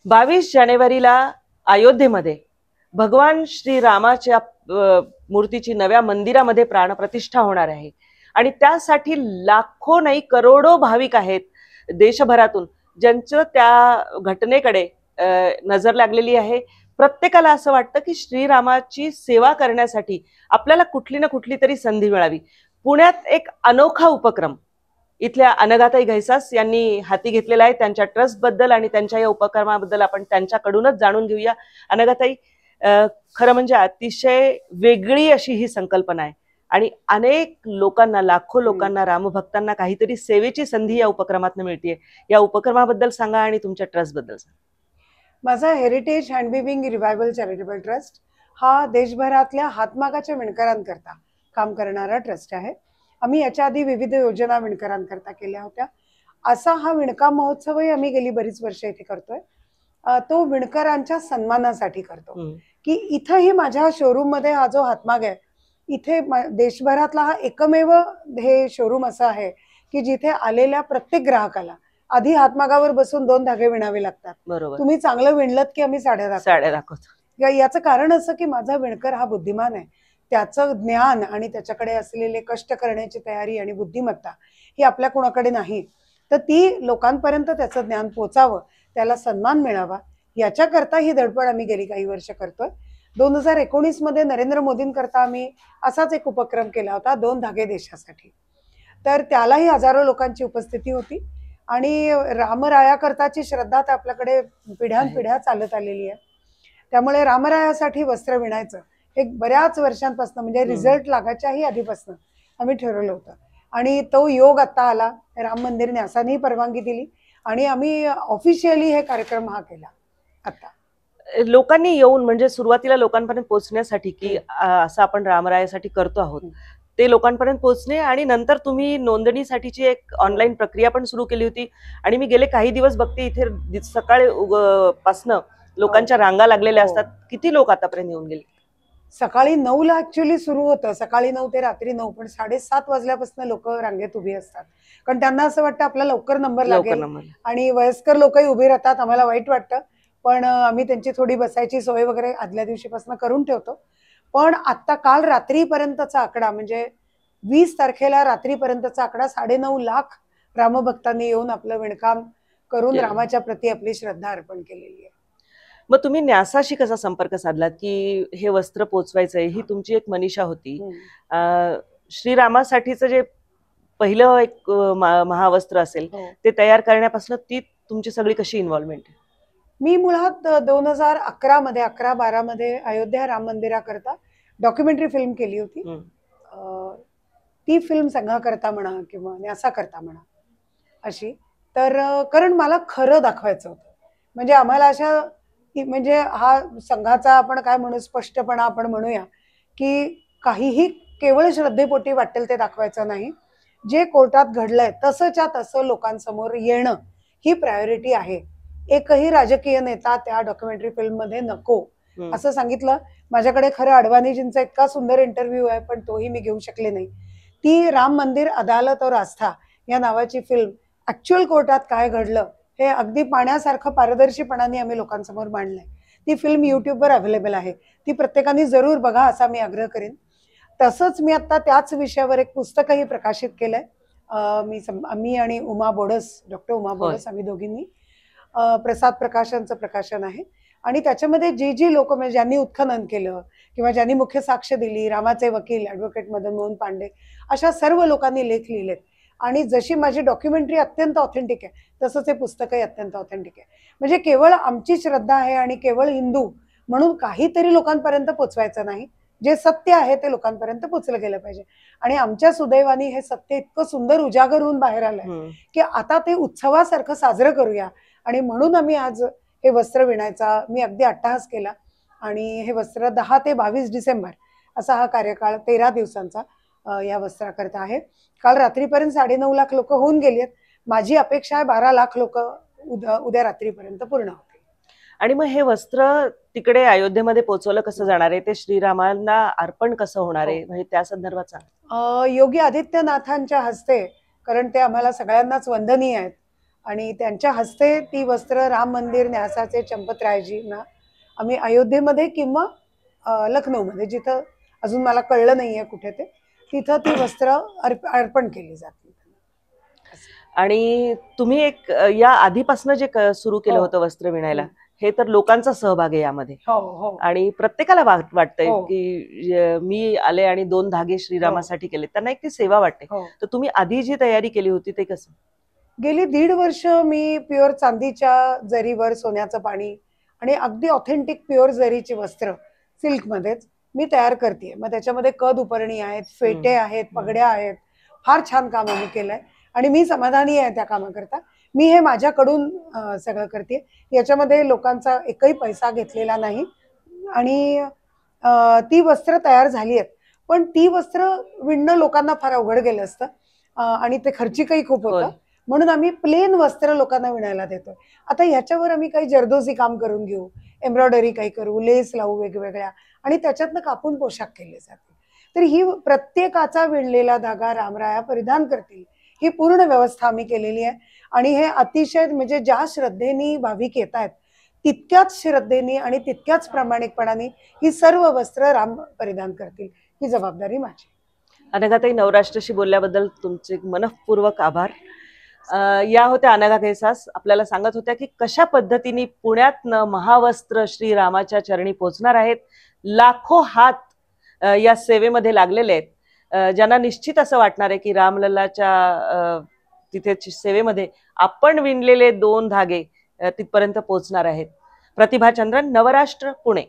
22 जानेवारीला अयोध्येमध्ये भगवान श्रीरामाच्या मूर्तीची नव्या मंदिरामध्ये प्राणप्रतिष्ठा होणार आहे आणि त्यासाठी लाखो नाही करोडो भाविक आहेत देशभरातून, ज्यांचं त्या घटनेकडे नजर लागलेली आहे. प्रत्येकाला असं वाटतं की श्रीरामाची सेवा करण्यासाठी आपल्याला कुठली ना कुठली तरी संधी मिळावी. पुण्यात एक अनोखा उपक्रम इथल्या अनघाताई घैसास यांनी हाती घेतलेला आहे. त्यांच्या ट्रस्ट बद्दल आणि त्यांच्या या उपक्रमाबद्दल आपण त्यांच्याकडूनच जाणून घेऊया. अनघाताई, खरं म्हणजे अतिशय वेगळी अशी ही संकल्पना आहे आणि अनेक लोकांना, लाखो लोकांना, रामभक्तांना काहीतरी सेवेची संधी या उपक्रमातून मिळते. या उपक्रमाबद्दल सांगा आणि तुमच्या ट्रस्ट बद्दल सांगा. माझा हेरिटेज हँडविविंग रिवायवल चॅरिटेबल ट्रस्ट हा देशभरातल्या हातमागाच्या विणकरांकरता काम करणारा ट्रस्ट आहे. आम्ही याच्या आधी विविध योजना विणकरांकरता केल्या होत्या. असा हा विणकाम महोत्सवही आम्ही गेली बरीच वर्ष इथे करतोय. तो विणकरांच्या सन्मानासाठी करतो की इथंही माझ्या शोरूम मध्ये हा जो हातमाग आहे, इथे देशभरातला हा एकमेव हे शोरूम असं आहे की जिथे आलेल्या प्रत्येक ग्राहकाला आधी हातमागावर बसून 2 धागे विणावे लागतात. बरोबर. तुम्ही चांगलं विणलत की आम्ही साड्या दाखवतो. याचं कारण असं की माझा विणकर हा बुद्धिमान आहे. त्याचं ज्ञान आणि त्याच्याकडे असलेले कष्ट करण्याची तयारी आणि बुद्धिमत्ता ही आपल्या कोणाकडे नाही. तर ती लोकांपर्यंत त्याचं ज्ञान पोचावं, त्याला सन्मान मिळावा, याच्याकरता ही धडपड आम्ही गेली काही वर्ष करतोय. 2019 मध्ये नरेंद्र मोदींकरता आम्ही असाच एक उपक्रम केला होता, 2 धागे देशासाठी. तर त्यालाही हजारो लोकांची उपस्थिती होती आणि रामरायाकरताची श्रद्धा तर आपल्याकडे पिढ्यानपिढ्या चालत आलेली आहे. त्यामुळे रामरायासाठी वस्त्र विणायचं एक बऱ्याच वर्षांपासून, म्हणजे रिझल्ट लागायच्याही आधीपासून आम्ही ठरवलं होतं आणि तो योग आता आला. राम मंदिर न्यासानेही परवानगी दिली आणि आम्ही ऑफिशियली हे कार्यक्रम हा केला. आता लोकांनी येऊन, म्हणजे सुरुवातीला लोकांपर्यंत पोहोचण्यासाठी की असं आपण रामरायासाठी करतो आहोत, ते लोकांपर्यंत पोहोचणे आणि नंतर तुम्ही नोंदणीसाठीची एक ऑनलाईन प्रक्रिया पण सुरू केली होती. आणि मी गेले काही दिवस बघते इथे सकाळी पासनं लोकांच्या रांगा लागलेल्या असतात. किती लोक आतापर्यंत येऊन गेले? सकाळी 9ला ऍक्च्युअली सुरू होतं, सकाळी 9 ते रात्री 9, पण 7:30 वाजल्यापासून लोक रांगेत उभी असतात. कारण त्यांना असं वाटतं आपला लवकर नंबर लागेल आणि वयस्कर लोकही उभी राहतात. आम्हाला वाईट वाटतं, पण आम्ही त्यांची थोडी बसायची सोय वगैरे आदल्या दिवशीपासून करून ठेवतो. पण आता काल रात्रीपर्यंतचा आकडा, म्हणजे 20 तारखेला रात्रीपर्यंतचा आकडा 9.5 लाख रामभक्तांनी येऊन आपलं विणकाम करून रामाच्या प्रती आपली श्रद्धा अर्पण केलेली आहे. मग तुम्ही न्यासाशी कसा संपर्क साधलात की हे वस्त्र पोचवायचंय? ही तुमची एक मनीषा होती. श्रीरामासाठीचं जे पहिलं एक महावस्त्र असेल ते तयार करण्यापासून ती तुमची सगळी कशी इन्व्हॉल्वमेंट आहे? मी मुळात 2011 मध्ये 11-12 मध्ये अयोध्या राम मंदिराकरता डॉक्युमेंटरी फिल्म केली होती. ती फिल्म संघाकरता म्हणा किंवा न्यासाकरता म्हणा अशी. तर कारण मला खरं दाखवायचं होतं. म्हणजे आम्हाला अशा, म्हणजे हा संघाचा आपण काय म्हणू, स्पष्टपणा आपण म्हणूया की काहीही केवळ श्रद्धेपोटी वाटेल ते दाखवायचं नाही. जे कोर्टात घडलंय तसंच्या तसं लोकांसमोर येणं ही प्रायोरिटी आहे. एकही राजकीय नेता त्या डॉक्युमेंटरी फिल्म मध्ये नको असं सांगितलं. माझ्याकडे खरं अडवाणीजींचा इतका सुंदर इंटरव्ह्यू आहे, पण तोही मी घेऊ शकले नाही. ती राम मंदिर अदालत और आस्था या नावाची फिल्म ऍक्च्युअल कोर्टात काय घडलं हे अगदी पाण्यासारखं पारदर्शीपणाने आम्ही लोकांसमोर मांडलंय. ती फिल्म युट्यूबवर अवेलेबल आहे. ती प्रत्येकाने जरूर बघा असा मी आग्रह करेन. तसंच मी आता त्याच विषयावर एक पुस्तकही प्रकाशित केलंय. मी आणि उमा बोडस, डॉक्टर उमा बोडस, आम्ही दोघींनी. प्रसाद प्रकाशनचं प्रकाशन आहे आणि त्याच्यामध्ये जी लोक, म्हणजे ज्यांनी उत्खनन केलं किंवा ज्यांनी मुख्य साक्ष दिली, रामाचे वकील ऍडव्होकेट मदन मोहन पांडे, अशा सर्व लोकांनी लेख लिहिलेत. आणि जशी माझी डॉक्युमेंटरी अत्यंत ऑथेंटिक आहे तसंच हे पुस्तकही अत्यंत ऑथेंटिक आहे. म्हणजे केवळ आमची श्रद्धा आहे आणि केवळ हिंदू म्हणून काहीतरी लोकांपर्यंत पोचवायचं नाही. जे सत्य आहे ते लोकांपर्यंत पोचलं गेलं पाहिजे. आणि आमच्या सुदैवाने हे सत्य इतकं सुंदर उजागर होऊन बाहेर आलंय की आता ते उत्सवासारखं साजरं करूया. आणि म्हणून आम्ही आज हे वस्त्र विणायचा मी अगदी अट्टहास केला आणि हे वस्त्र 10 ते 22 डिसेंबर असा हा कार्यकाळ 13 दिवसांचा या वस्त्राकरता आहे. काल रात्रीपर्यंत 9.5 लाख लोक होऊन गेलेत. माझी अपेक्षा आहे 12 लाख लोक उद्या रात्रीपर्यंत पूर्ण होतील. आणि मग हे वस्त्र तिकडे अयोध्येमध्ये पोहोचवलं कसं जाणार आहे? ते श्रीरामांना अर्पण कसं होणार आहे? म्हणजे त्या संदर्भात योगी आदित्यनाथांच्या हस्ते, कारण ते आम्हाला सगळ्यांनाच वंदनीय आहेत, आणि त्यांच्या हस्ते ती वस्त्र राम मंदिर न्यासाचे चंपतरायजींना आम्ही अयोध्येमध्ये किंवा लखनौमध्ये, जिथं अजून मला कळलं नाहीये कुठे ते, तिथं ती वस्त्र अर्पण केली जाते. आणि तुम्ही एक या आधीपासून जे सुरू केलं होतं वस्त्र विणायला, हे तर लोकांचा सहभाग आहे यामध्ये. आणि प्रत्येकाला वाटतंय की मी आले आणि 2 धागे श्रीरामासाठी केले, त्यांना एक ती सेवा वाटते. तर तुम्ही आधी जी तयारी केली होती ते कसं? गेली 1.5 वर्ष मी प्युअर चांदीच्या जरीवर सोन्याचं पाणी आणि अगदी ऑथेंटिक प्युअर जरीची वस्त्र सिल्कमध्येच मी तयार करते. मग त्याच्यामध्ये कद उपरणी आहेत, फेटे आहेत, पगड्या आहेत. फार छान काम आम्ही केलंय आणि मी समाधानी आहे त्या कामाकरता. मी हे माझ्याकडून सगळं करते. याच्यामध्ये लोकांचा एकही पैसा घेतलेला नाही आणि ती वस्त्र तयार झाली आहेत. पण ती वस्त्र विणणं लोकांना फार अवघड गेलं असतं आणि ते खर्चिकही खूप होतं. म्हणून आम्ही प्लेन वस्त्र लोकांना विणायला देतोय. आता ह्याच्यावर आम्ही काही जरदोजी काम करून घेऊ, एम्ब्रॉयडरी काही करू, लेस लावू वेगवेगळ्या आणि त्याच्यातनं कापून पोशाख केले जातील. तर ही प्रत्येकाचा विणलेला धागा रामराया परिधान करतील, ही पूर्ण व्यवस्था आम्ही केलेली आहे. आणि हे अतिशय म्हणजे ज्या श्रद्धेने भाविक येत आहेत तितक्याच श्रद्धेने आणि तितक्याच प्रामाणिकपणाने ही सर्व वस्त्र राम परिधान करतील, ही जबाबदारी माझी. अनघाताई, नवराष्ट्रशी बोलल्याबद्दल तुमचे मनःपूर्वक आभार. या होत्या अनघा कैसास. आपल्याला सांगत होत्या की कशा पद्धतीने पुण्यातनं महावस्त्र श्री रामाच्या चरणी पोहोचणार आहेत. लाखो हात या सेवेमध्ये लागलेले आहेत, ज्यांना निश्चित असं वाटणार आहे की रामलल्लाच्या तिथे सेवेमध्ये आपण विणलेले 2 धागे तिथपर्यंत पोहोचणार आहेत. प्रतिभा चंद्रन, नवराष्ट्र, पुणे.